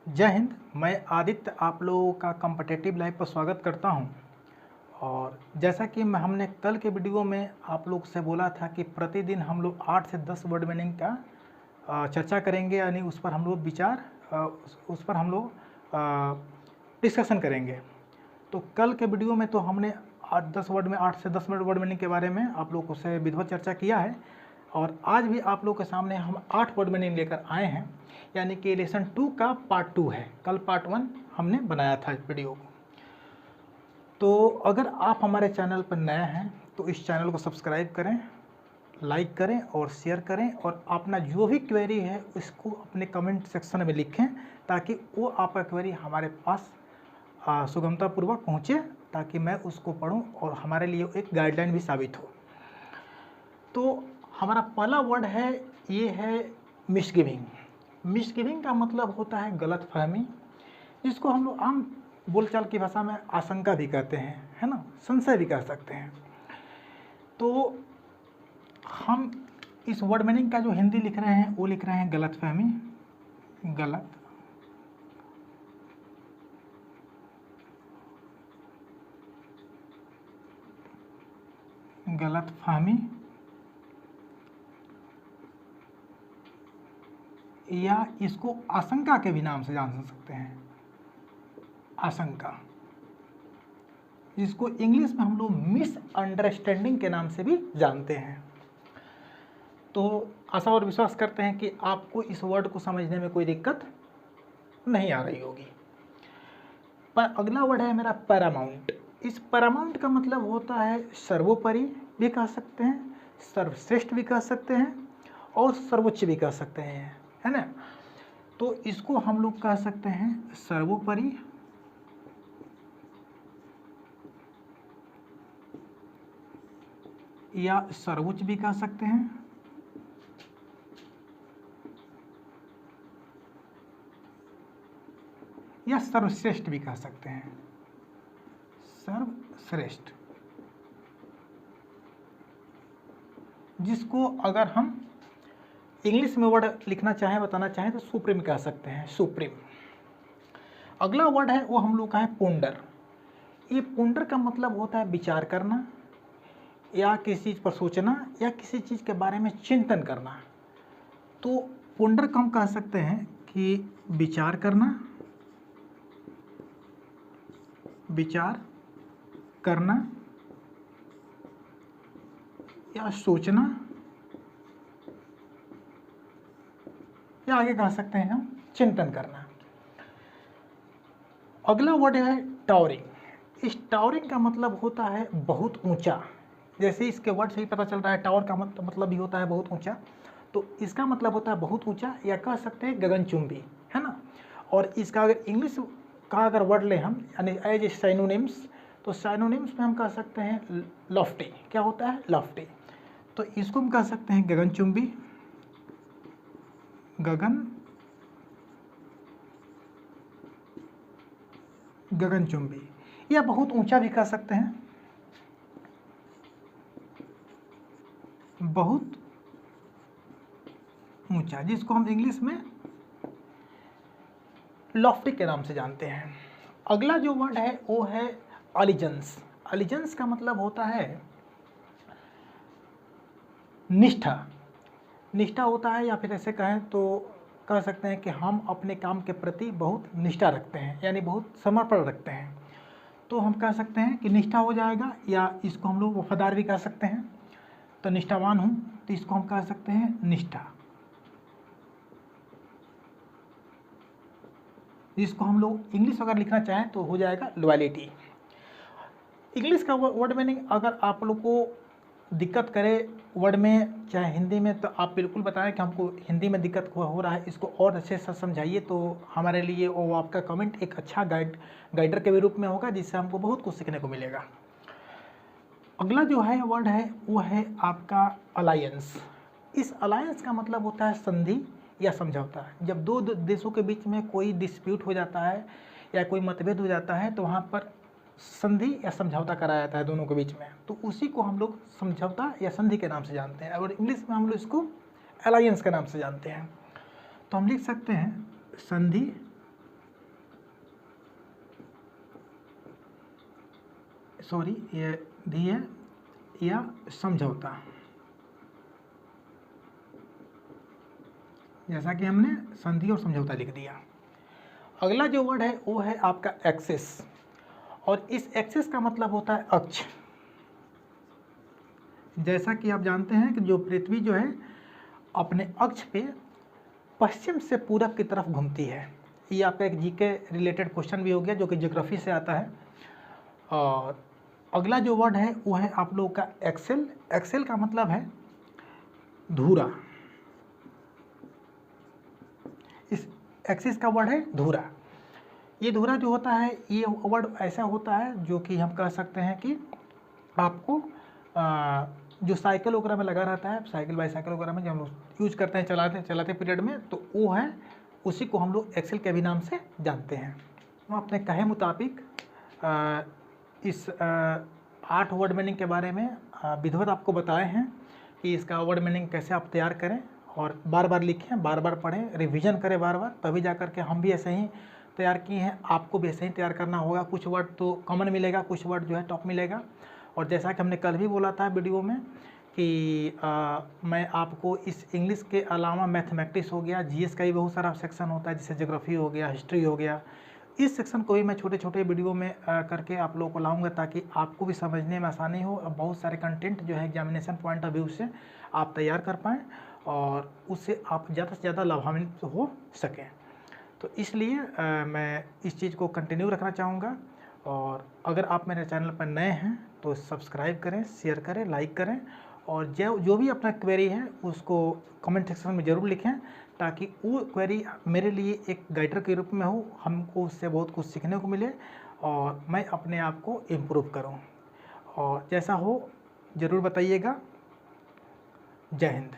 जय हिंद। मैं आदित्य आप लोगों का कॉम्पिटिटिव लाइफ पर स्वागत करता हूं। और जैसा कि हमने कल के वीडियो में आप लोग से बोला था कि प्रतिदिन हम लोग 8 से 10 वर्ड मीनिंग का चर्चा करेंगे, यानी उस पर हम लोग विचार उस पर हम लोग डिस्कशन करेंगे। तो कल के वीडियो में तो हमने 8 से 10 वर्ड मीनिंग के बारे में आप लोगों से विधिवत चर्चा किया है। और आज भी आप लोगों के सामने हम 8 वर्ड मीनिंग लेकर आए हैं, यानी कि लेसन 2 का पार्ट 2 है। कल पार्ट 1 हमने बनाया था इस वीडियो को। तो अगर आप हमारे चैनल पर नए हैं तो इस चैनल को सब्सक्राइब करें, लाइक करें और शेयर करें, और अपना जो भी क्वेरी है उसको अपने कमेंट सेक्शन में लिखें, ताकि वो आपका क्वेरी हमारे पास सुगमतापूर्वक पहुँचे, ताकि मैं उसको पढूं और हमारे लिए एक गाइडलाइन भी साबित हो। तो हमारा पहला वर्ड है, ये है मिसगिविंग। मिसगिविंग का मतलब होता है गलत फहमी, जिसको हम लोग आम बोलचाल की भाषा में आशंका भी कहते हैं, है ना, संशय भी कह सकते हैं। तो हम इस वर्ड मीनिंग का जो हिंदी लिख रहे हैं वो लिख रहे हैं गलत फहमी, गलत फहमी, या इसको आशंका के भी नाम से जान सकते हैं, आशंका, जिसको इंग्लिश में हम लोग मिसअंडरस्टैंडिंग के नाम से भी जानते हैं। तो आशा और विश्वास करते हैं कि आपको इस वर्ड को समझने में कोई दिक्कत नहीं आ रही होगी। पर अगला वर्ड है मेरा पैरामाउंट। इस पैरामाउंट का मतलब होता है सर्वोपरि भी कह सकते हैं, सर्वश्रेष्ठ भी कह सकते हैं, और सर्वोच्च भी कह सकते हैं, है ना। तो इसको हम लोग कह सकते हैं सर्वोपरि, या सर्वोच्च भी कह सकते हैं, या सर्वश्रेष्ठ भी कह सकते हैं, सर्वश्रेष्ठ, जिसको अगर हम इंग्लिश में वर्ड लिखना चाहें, बताना चाहें, तो सुप्रीम कह सकते हैं, सुप्रीम। अगला वर्ड है वो हम लोग का है पुंडर। ये पुंडर का मतलब होता है विचार करना, या किसी चीज़ पर सोचना, या किसी चीज़ के बारे में चिंतन करना। तो पुंडर को हम कह सकते हैं कि विचार करना, विचार करना, या सोचना, या आगे कह सकते हैं हम चिंतन करना। अगला वर्ड है टावरिंग। इस टावरिंग का मतलब होता है बहुत ऊंचा। जैसे इसके वर्ड से ही पता चल रहा है, टावर का मतलब भी होता है बहुत ऊंचा, तो इसका मतलब होता है बहुत ऊंचा, या कह सकते हैं गगनचुंबी, है ना। और इसका अगर इंग्लिश का अगर वर्ड ले हम, यानी एज ए साइनोनिम्स, तो साइनोनिम्स में हम कह सकते हैं लॉफ्टी। क्या होता है? लॉफ्टी। तो इसको हम कह सकते हैं गगनचुंबी, गगनचुंबी, या बहुत ऊंचा भी कह सकते हैं, बहुत ऊंचा, जिसको हम इंग्लिश में लॉफ्टी के नाम से जानते हैं। अगला जो वर्ड है वो है अलिजेंस। अलिजेंस का मतलब होता है निष्ठा। निष्ठा होता है, या फिर ऐसे कहें तो कह सकते हैं कि हम अपने काम के प्रति बहुत निष्ठा रखते हैं, यानी बहुत समर्पण रखते हैं। तो हम कह सकते हैं कि निष्ठा हो जाएगा, या इसको हम लोग वफादार भी कह सकते हैं। तो निष्ठावान हूँ, तो इसको हम कह सकते हैं निष्ठा, जिसको हम लोग इंग्लिश अगर लिखना चाहें तो हो जाएगा लॉयल्टी। इंग्लिश का वर्ड मीनिंग अगर आप लोग को दिक्कत करे वर्ड में चाहे हिंदी में, तो आप बिल्कुल बताएं कि हमको हिंदी में दिक्कत हो रहा है, इसको और अच्छे से समझाइए, तो हमारे लिए वो आपका कमेंट एक अच्छा गाइडर के रूप में होगा, जिससे हमको बहुत कुछ सीखने को मिलेगा। अगला जो है वर्ड है वो है आपका अलायंस। इस अलायंस का मतलब होता है संधि या समझौता। जब दो देशों के बीच में कोई डिस्प्यूट हो जाता है या कोई मतभेद हो जाता है, तो वहाँ पर संधि या समझौता कराया जाता है दोनों के बीच में, तो उसी को हम लोग समझौता या संधि के नाम से जानते हैं, और इंग्लिश में हम लोग इसको अलायंस के नाम से जानते हैं। तो हम लिख सकते हैं संधि सॉरी ये दी है या समझौता, जैसा कि हमने संधि और समझौता लिख दिया। अगला जो वर्ड है वो है आपका एक्सेस, और इस एक्सेस का मतलब होता है अक्ष। जैसा कि आप जानते हैं कि जो पृथ्वी जो है अपने अक्ष पे पश्चिम से पूरब की तरफ घूमती है। ये आपका एक जीके रिलेटेड क्वेश्चन भी हो गया जो कि ज्योग्राफी से आता है। और अगला जो वर्ड है वो है आप लोगों का एक्सेल। एक्सेल का मतलब है धुरा। इस एक्सिस का वर्ड है धुरा। ये धुरा जो होता है ये वर्ड ऐसा होता है जो कि हम कह सकते हैं कि आपको जो साइकिल वगैरह में लगा रहता है, साइकिल बाईसाइकिल वगैरह में जो हम लोग यूज करते हैं चलाते पीरियड में, तो वो है, उसी को हम लोग एक्सेल के भी नाम से जानते हैं। हम अपने कहे मुताबिक इस 8 वर्ड मीनिंग के बारे में विधिवत आपको बताए हैं कि इसका वर्ड मीनिंग कैसे आप तैयार करें, और बार बार लिखें, बार बार पढ़ें, रिवीजन करें बार बार, तभी जा कर के हम भी ऐसे ही तैयार किए हैं, आपको भी ऐसे ही तैयार करना होगा। कुछ वर्ड तो कॉमन मिलेगा, कुछ वर्ड जो है टॉप मिलेगा। और जैसा कि हमने कल भी बोला था वीडियो में कि मैं आपको इस इंग्लिश के अलावा मैथमेटिक्स हो गया, जीएस का भी बहुत सारा सेक्शन होता है, जैसे ज्योग्राफी हो गया, हिस्ट्री हो गया, इस सेक्शन को भी मैं छोटे छोटे वीडियो में करके आप लोगों को लाऊंगा ताकि आपको भी समझने में आसानी हो, और बहुत सारे कंटेंट जो है एग्जामिनेशन पॉइंट ऑफ व्यू से आप तैयार कर पाएँ और उससे आप ज़्यादा से ज़्यादा लाभान्वित हो सकें। तो इसलिए मैं इस चीज़ को कंटिन्यू रखना चाहूँगा। और अगर आप मेरे चैनल पर नए हैं तो सब्सक्राइब करें, शेयर करें, लाइक करें, और जो भी अपना क्वेरी है उसको कमेंट सेक्शन में ज़रूर लिखें ताकि वो क्वेरी मेरे लिए एक गाइडर के रूप में हो, हमको उससे बहुत कुछ सीखने को मिले और मैं अपने आप को इम्प्रूव करूं। और जैसा हो ज़रूर बताइएगा। जय हिंद।